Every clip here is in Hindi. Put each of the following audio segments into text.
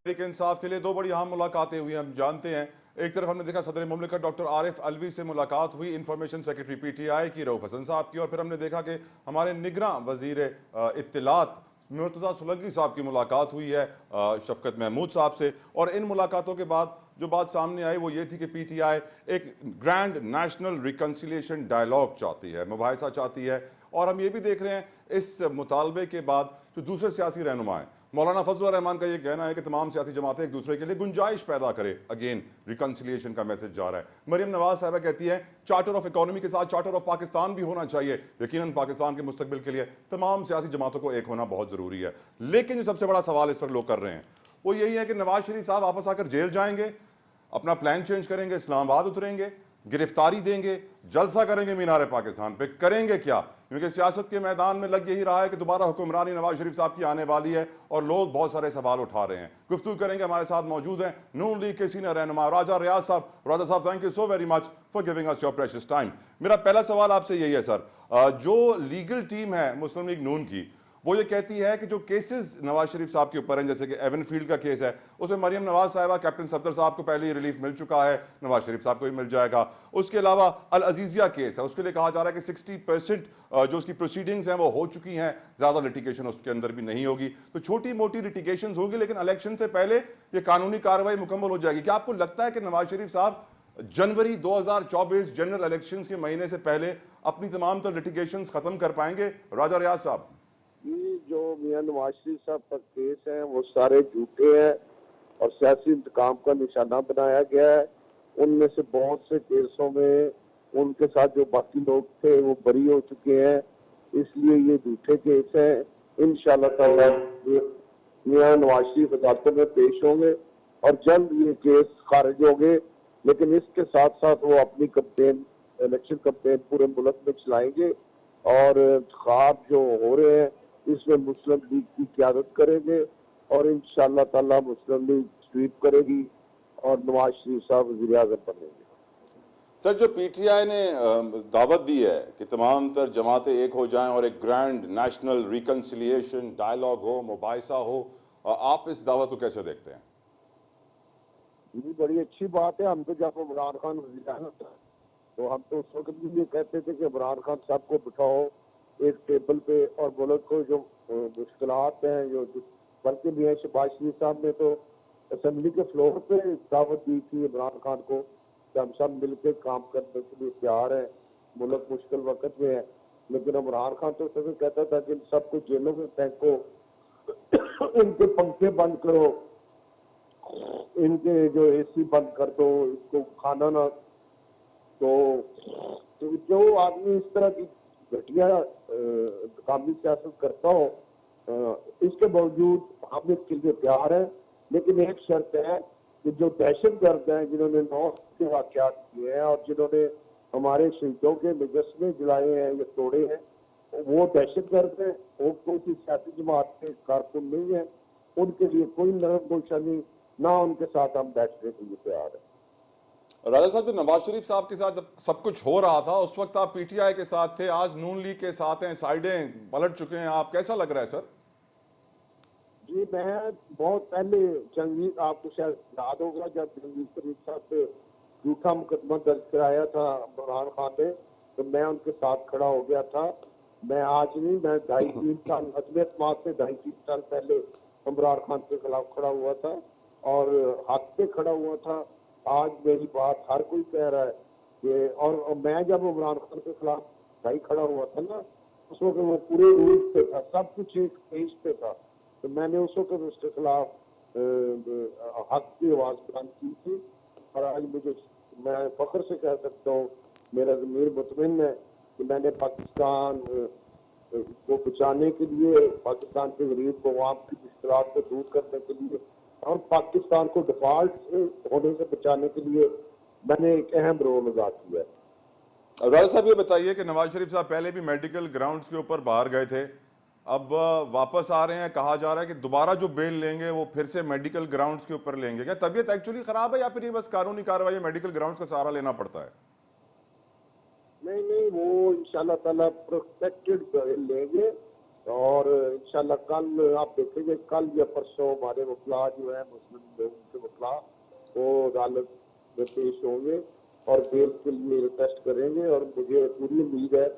तहरीक इंसाफ के लिए दो बड़ी अहम मुलाकातें हुई, हम जानते हैं। एक तरफ हमने देखा सदर मुमलिकत डॉक्टर आरिफ अलवी से मुलाकात हुई, इंफॉर्मेशन सेक्रेटरी पीटीआई की रऊफ हसन साहब की, और फिर हमने देखा कि हमारे निगरां वजीर इत्तलात मुर्तज़ा सुलगी साहब की मुलाकात हुई है शफकत महमूद साहब से। और इन मुलाकातों के बाद जो बात सामने आई वो ये थी कि पीटीआई एक ग्रैंड नेशनल रिकन्सिलिएशन डायलॉग चाहती है, मुबाहिसा चाहती है। और हम ये भी देख रहे हैं इस मुतालबे के बाद जो दूसरे सियासी रहनुमा हैं, मौलाना फजल रहमान का ये कहना है कि तमाम सियासी जमातें एक दूसरे के लिए गुंजाइश पैदा करें। अगेन रिकन्सिलिएशन का मैसेज जा रहा है। मरियम नवाज साहबा कहती है चार्टर ऑफ इकोनॉमी के साथ चार्टर ऑफ पाकिस्तान भी होना चाहिए। यकीनन पाकिस्तान के मुस्तकबिल के लिए तमाम सियासी जमातों को एक होना बहुत जरूरी है। लेकिन जो सबसे बड़ा सवाल इस पर लोग कर रहे हैं वो यही है कि नवाज शरीफ साहब वापस आकर जेल जाएंगे, अपना प्लान चेंज करेंगे, इस्लामाबाद उतरेंगे, गिरफ्तारी देंगे, जलसा करेंगे मीनार पाकिस्तान पे, करेंगे क्या? क्योंकि सियासत के मैदान में लग यही रहा है कि दोबारा हुक्मरानी नवाज शरीफ साहब की आने वाली है और लोग बहुत सारे सवाल उठा रहे हैं। गुफ्तगू करेंगे, हमारे साथ मौजूद हैं नून लीग के सीनियर रहनुमा राजा रियाज साहब। राजा साहब, thank you so very much for giving us your precious time. मेरा पहला सवाल आपसे यही है सर, जो लीगल टीम है मुस्लिम लीग नून की, वो ये कहती है कि जो केसेस नवाज शरीफ साहब के ऊपर हैं, जैसे कि एवन फील्ड का केस है, उसमें मरियम नवाज साहिबा, कैप्टन सफदर साहब को पहले ही रिलीफ मिल चुका है, नवाज शरीफ साहब को भी मिल जाएगा। उसके अलावा अल अजीजिया केस है, उसके लिए कहा जा रहा है कि 60% जो उसकी प्रोसीडिंग्स हैं वो हो चुकी हैं, ज्यादा लिटिगेशन उसके अंदर भी नहीं होगी। तो छोटी मोटी लिटिगेशन होगी, लेकिन इलेक्शन से पहले ये कानूनी कार्रवाई मुकम्मल हो जाएगी। क्या आपको लगता है कि नवाज शरीफ साहब जनवरी 2024 जनरल इलेक्शंस के महीने से पहले अपनी तमाम तो लिटिगेशन खत्म कर पाएंगे? राजा रियाज साहब। ये जो मियां नवाज शरीफ साहब पर केस हैं वो सारे झूठे हैं और सियासी इंतकाम का निशाना बनाया गया है। उनमें से बहुत से केसों में उनके साथ जो बाकी लोग थे वो बरी हो चुके हैं, इसलिए ये झूठे केस हैं। इंशाअल्लाह ताला मियां नवाज शरीफ अदालतों में पेश होंगे और जल्द ये केस खारिज होंगे। लेकिन इसके साथ साथ वो अपनी कैंपेन, इलेक्शन कैंपेन पूरे मुल्क में चलाएंगे और इंतखाब जो हो रहे हैं इसमें मुस्लिम लीग की क़यादत करेंगे और इंशाअल्लाह ताला मुस्लिम लीग स्वीप करेगी और नवाज शरीफ साहब वज़ीर आज़म बनेंगे। सर, जो पीटीआई ने दावत दी है कि तमाम तर जमातें एक हो जाएं और एक ग्रैंड नेशनल रिकन्सिलिएशन डायलॉग हो, मुबाहिसा हो, आप इस दावत को कैसे देखते हैं? ये बड़ी अच्छी बात है। हम तो जब इमरान खान वज़ीर आज़म था तो हम तो उस वक्त भी ये कहते थे कि इमरान खान साहब को बिठाओ एक टेबल पे और मुल्क को जो मुश्किलात हैं, जो बल्कि मियां शहबाज शरीफ साहब ने तो असेंबली के फ्लोर पे दावत दी थी इमरान खान को कि हम सब मिलकर काम करने के लिए तैयार हैं, मुल्क मुश्किल वक्त में है। लेकिन इमरान खान तो सभी कहता था कि सबको जेलों में फेंको, इनके पंखे बंद करो, इनके जो एसी बंद कर दो, इसको खाना ना तो जो आदमी इस तरह की घटिया कामी सियासत करता हो, इसके बावजूद हम इसके लिए तैयार है। लेकिन एक शर्त है कि जो दहशतगर्द हैं जिन्होंने 9 के वाक़यात किए हैं और जिन्होंने हमारे शहीदों के मुजस्समे जलाए हैं या तोड़े हैं, वो दहशतगर्द हैं, वो कोई सियासी जमात के कारकुन नहीं है। उनके लिए कोई नरम गोशा नहीं, ना उनके साथ हम बैठने के लिए तैयार है। राजा साहब, जो नवाज शरीफ साहब के साथ जब सब कुछ हो रहा था उस वक्त आप पीटीआई के साथ थे, आज नून लीग के साथ हैं, साइडें पलट चुके हैं, आप कैसा लग रहा है सर? जी, मैं बहुत पहले जंगीर, आपको शायद याद होगा जब जंगीर शरीफ साहब पे झूठा मुकदमा दर्ज कराया था इमरान खान ने, तो मैं उनके साथ खड़ा हो गया था। मैं आज नहीं, मैं 2.5-3 साल अजमेत माह से 2.5-3 साल पहले इमरान खान के खिलाफ खड़ा हुआ था और हक पे खड़ा हुआ था। आज मेरी बात हर कोई कह रहा है कि और मैं जब इमरान खान के खिलाफ भाई खड़ा हुआ था ना, उस वक्त वो पूरे रूप पे था, सब कुछ एक पेज पे था, तो मैंने उस वक्त उसके खिलाफ हक की आवाज बुलंद की थी। और आज मैं फख्र से कह सकता हूँ, मेरा ज़मीर मुतमिन है कि मैंने पाकिस्तान को बचाने के लिए, पाकिस्तान के गरीब अवाम की मुश्किलात को दूर करने के लिए और पाकिस्तान को डिफॉल्ट होने से बचाने के लिए मैंने एक अहम रोल अदा किया है। राजा साहब, ये बताइए कि नवाज शरीफ साहब पहले भी मेडिकल ग्राउंड्स के ऊपर बाहर गए थे, अब वापस आ रहे हैं, कहा जा रहा है कि दोबारा जो बेल लेंगे वो फिर से मेडिकल ग्राउंड्स के ऊपर लेंगे। क्या तबीयत एक्चुअली खराब है या फिर ये बस कानूनी कार्रवाई मेडिकल ग्राउंड्स का सहारा लेना पड़ता है? नहीं, वो इंशाल्लाह ताला प्रोटेक्टेड लेंगे और इंशाल्लाह कल आप देखेंगे, कल या परसों हमारे वकला जो है मुस्लिम लोगों के वकला वो अदालत में पेश होंगे और बेल के लिए रिक्वेस्ट करेंगे, और मुझे पूरी उम्मीद है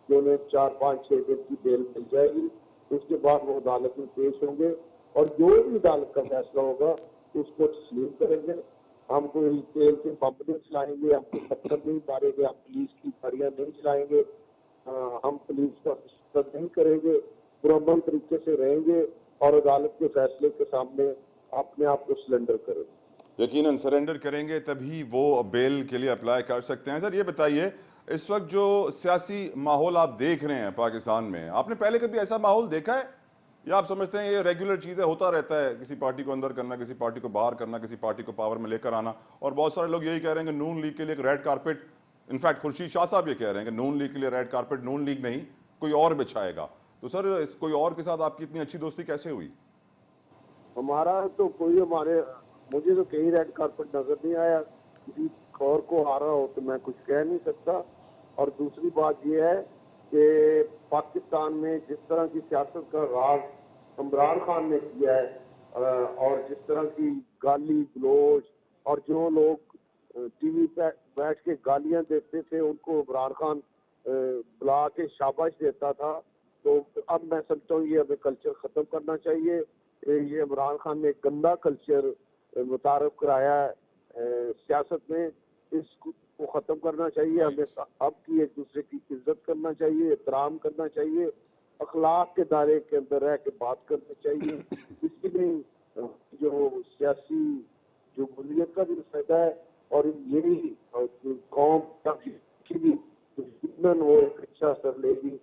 कि उन्हें 4-5-6 दिन की बेल मिल जाएगी। उसके बाद वो अदालत में पेश होंगे और जो भी अदालत का फैसला होगा उसको तस्लीम करेंगे। हम कोई तेल के पंप नहीं चलाएंगे, हम कोई पत्थर नहीं मारेंगे, हम पुलिस की गाड़ियां नहीं चलाएंगे, हम पुलिस का शिकस्त नहीं करेंगे, पुरअमन तरीके से रहेंगे और अदालत के फैसले के सामने अपने आप को सरेंडर करेंगे। यकीनन सरेंडर करेंगे तभी वो बेल के लिए अप्लाई कर सकते हैं। सर ये बताइए, इस वक्त जो सियासी माहौल आप देख रहे हैं पाकिस्तान में, आपने पहले कभी ऐसा माहौल देखा है या आप समझते हैं ये रेगुलर चीज़ें होता रहता है, किसी पार्टी को अंदर करना, किसी पार्टी को बाहर करना, किसी पार्टी को पावर में लेकर आना? और बहुत सारे लोग यही कह रहे हैं कि नून लीग के लिए एक red carpet, in fact Khurshid Shah साहब ये कह रहे हैं कि नून लीग के लिए रेड कारपेट नून लीग नहीं कोई और बिछाएगा। तो सर कोई और के साथ आपकी इतनी अच्छी दोस्ती कैसे हुई? हमारा तो कोई हमारे मुझे तो कहीं रेड कारपेट नजर नहीं आया। किसी और को आ रहा हो तो मैं कुछ कह नहीं सकता। और दूसरी बात यह है कि पाकिस्तान में जिस तरह की सियासत का आगाज इमरान खान ने किया है, और जिस तरह की गाली गलोच और जो लोग टीवी पे बैठ के गालियां देते थे उनको इमरान खान बुला के शाबाश देता था, तो अब मैं समझता हूँ ये हमें कल्चर खत्म करना चाहिए। ये इमरान खान ने एक गंदा कल्चर मुतारफ कराया है सियासत में, इसको खत्म करना चाहिए। हमें अब की एक दूसरे की इज्जत करना चाहिए, एहतराम करना चाहिए, अखलाक के दायरे के अंदर रह के बात करनी चाहिए। इसीलिए जो सियासी जो बुनियत का भी फायदा है और यही कौम की भी वो एक अच्छा असर लेगी,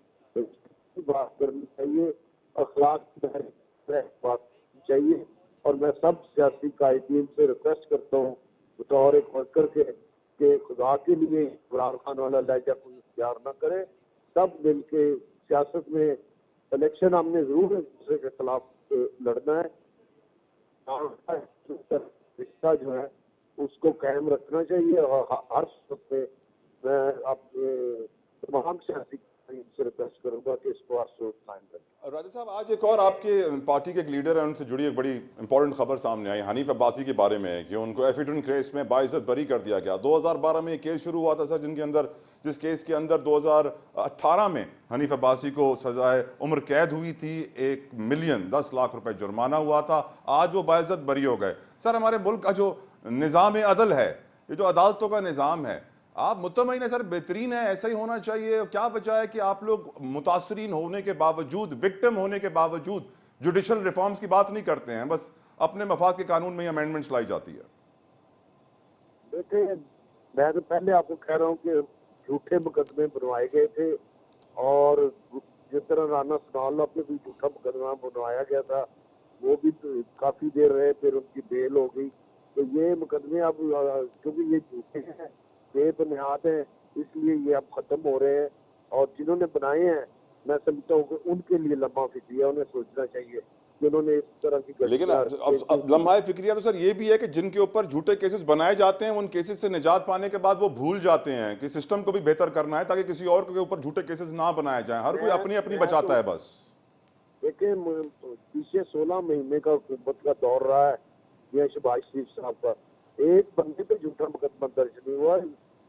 बात करनी चाहिए, अखलाक की दायरे में बात करनी चाहिए। और मैं सब सियासी कायदीन से रिक्वेस्ट करता हूँ बतौर एक वर्कर के कि खुदा के लिए इमरान खान वाला लहजा कोई इख्तियार न करे। सब मिलके सियासत में इलेक्शन हमने जरूर एक दूसरे के खिलाफ लड़ना है, रिश्ता जो है उसको कायम रखना चाहिए। और हर सूरत में मैं अपने तमाम सियासी से रिक्वेस्ट करूंगा कि इसको हर सूरत कायम रखें। राजा साहब, आज एक और आपके पार्टी के एक लीडर हैं, उनसे जुड़ी एक बड़ी इंपॉर्टेंट खबर सामने आई हनीफ अब्बासी के बारे में कि उनको एफिडेविट केस में बाइज्जत बरी कर दिया गया। 2012 में ये केस शुरू हुआ था सर, जिस केस के अंदर 2018 में हनीफ अब्बासी को सजाए उम्र कैद हुई थी, 1 मिलियन 10 लाख रुपए जुर्माना हुआ था। आज वो बाइज्जत बरी हो गए। सर हमारे मुल्क का जो निज़ाम अदल है, ये जो अदालतों का निज़ाम है, आप मुतमईन है सर, बेहतरीन है, ऐसा ही होना चाहिए? क्या वजह है कि आप लोग मुतासरीन होने के बावजूद, विक्टिम होने के बावजूद जुडिशल रिफॉर्म्स की बात नहीं करते हैं, बस अपने मफाद के कानून में ही अमेंडमेंट्स लाई जाती है? देखिए, मैं तो पहले आपको कह रहा हूँ कि झूठे मुकदमे बनवाए गए थे, और जिस तरह राना सनाउल्लाह पे भी झूठा मुकदमा बनवाया गया था, वो भी तो काफी देर रहे, फिर उनकी बेल हो गई। तो ये मुकदमे अब क्योंकि ये झूठे हैं, बेबुनियाद हैं, इसलिए ये अब खत्म हो रहे हैं। और जिन्होंने बनाए हैं, मैं समझता हूँ कि उनके लिए लम्हा फिक्रिया उन्हें सोचना चाहिए कि उन्होंने इस तरह की लेकिन अब लम्हा फिक्रिया तो सर ये भी है कि जिनके ऊपर झूठे केसेस बनाए जाते हैं, उन केसेस से निजात पाने के बाद वो भूल जाते हैं कि सिस्टम को भी बेहतर करना है ताकि किसी और के ऊपर झूठे केसेस ना बनाए जाएं। हर कोई अपनी अपनी बचाता है बस। देखिए, पीछे 16 महीने का हुकूमत का दौर रहा है ये शहबाज शरीफ साहब का, एक बंदे पे झूठा मुकदमा दर्ज नहीं हुआ।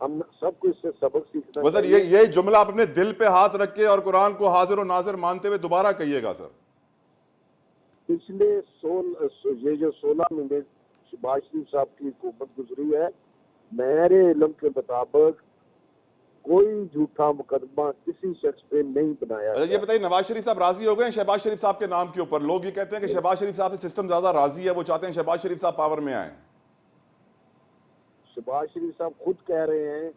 हम सबको इससे सबक सीखना सर ये जुमला आप अपने दिल पे हाथ रख के और कुरान को हाजिर और नाजिर मानते हुए दोबारा कहिएगा सर। पिछले ये जो 16 महीने शहबाज शरीफ साहब की हुकूमत गुजरी है, मेरे इल्म के मुताबिक कोई झूठा मुकदमा किसी शख्स पे नहीं बनाया। ये बताइए, नवाज शरीफ साहब राजी हो गए शहबाज शरीफ साहब के नाम के ऊपर? लोग ये कहते हैं कि शहबाज शरीफ साहब से सिस्टम ज्यादा राजी है, वो चाहते हैं शहबाज शरीफ साहब पावर में आए। शहबाज शरीफ साहब खुद कह रहे हैं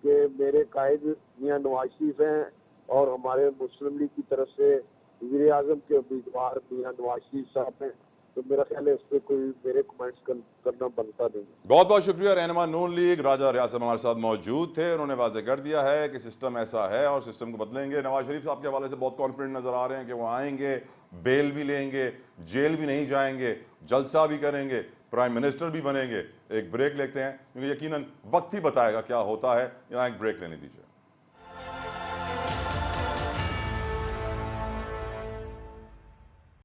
कि मेरे कायद मियां नवाज शरीफ हैं और हमारे मुस्लिम लीग की तरफ से वज़ीर आज़म के उम्मीदवार मियां नवाज शरीफ साहब हैं। तो मेरा ख्याल है इस पर कोई मेरे कमेंट्स करना बनता नहीं। बहुत बहुत शुक्रिया। रहनुमा नून लीग राजा रियाज हमारे साथ मौजूद थे, उन्होंने वाज़ेह कर दिया है कि सिस्टम ऐसा है और सिस्टम को बदलेंगे। नवाज शरीफ साहब के हवाले से बहुत कॉन्फिडेंट नजर आ रहे हैं कि वो आएंगे, बेल भी लेंगे, जेल भी नहीं जाएंगे, जलसा भी करेंगे, प्राइम मिनिस्टर भी बनेंगे। एक ब्रेक लेते हैं क्योंकि यकीनन वक्त ही बताएगा क्या होता है। यहाँ एक ब्रेक लेने दीजिए।